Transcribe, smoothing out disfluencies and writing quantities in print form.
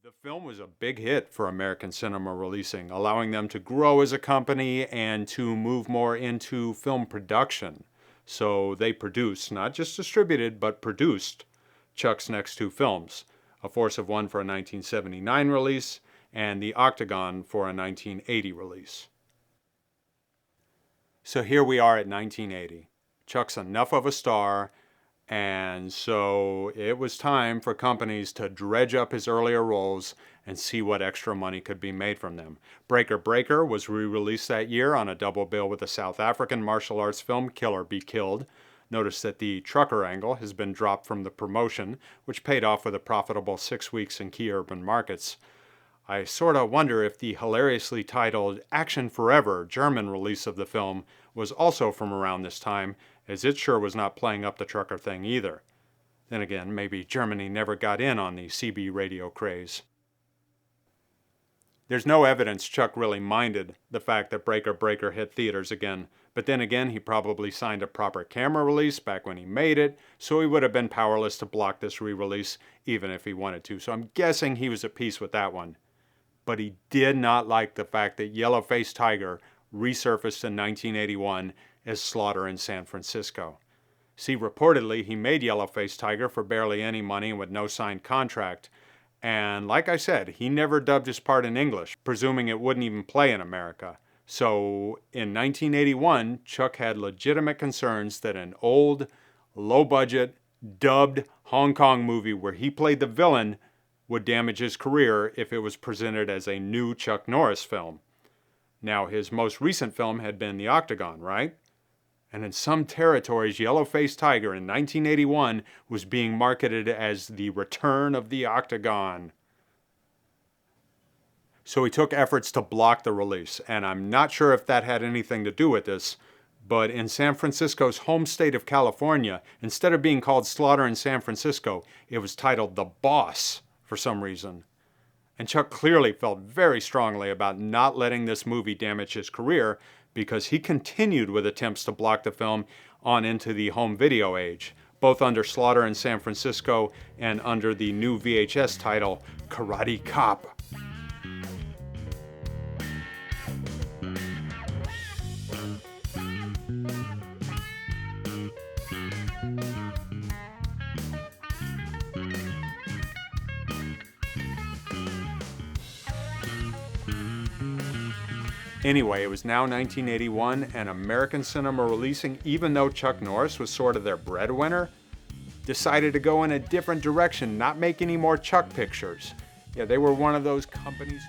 The film was a big hit for American cinema releasing, allowing them to grow as a company and to move more into film production. So they produced, not just distributed, but produced Chuck's next two films, A Force of One for a 1979 release and The Octagon for a 1980 release. So here we are at 1980. Chuck's enough of a star, and so it was time for companies to dredge up his earlier roles and see what extra money could be made from them. Breaker Breaker was re-released that year on a double bill with the South African martial arts film Kill or Be Killed. Notice that the trucker angle has been dropped from the promotion, which paid off with a profitable 6 weeks in key urban markets. I sorta wonder if the hilariously titled Action Forever German release of the film was also from around this time, as it sure was not playing up the trucker thing either. Then again, maybe Germany never got in on the CB radio craze. There's no evidence Chuck really minded the fact that Breaker Breaker hit theaters again, but then again he probably signed a proper camera release back when he made it, so he would have been powerless to block this re-release even if he wanted to, so I'm guessing he was at peace with that one. But he did not like the fact that Yellow-Faced Tiger resurfaced in 1981 as Slaughter in San Francisco. See, reportedly, he made Yellow-Faced Tiger for barely any money and with no signed contract. And like I said, he never dubbed his part in English, presuming it wouldn't even play in America. So in 1981, Chuck had legitimate concerns that an old, low-budget, dubbed Hong Kong movie where he played the villain would damage his career if it was presented as a new Chuck Norris film. Now, his most recent film had been The Octagon, right? And in some territories, Yellow-Faced Tiger in 1981 was being marketed as the return of the Octagon. So he took efforts to block the release, and I'm not sure if that had anything to do with this, but in San Francisco's home state of California, instead of being called Slaughter in San Francisco, it was titled The Boss for some reason. And Chuck clearly felt very strongly about not letting this movie damage his career because he continued with attempts to block the film on into the home video age, both under Slaughter in San Francisco and under the new VHS title, Karate Cop. Anyway, it was now 1981, and American cinema releasing, even though Chuck Norris was sort of their breadwinner, decided to go in a different direction, not make any more Chuck pictures. Yeah, they were one of those companies.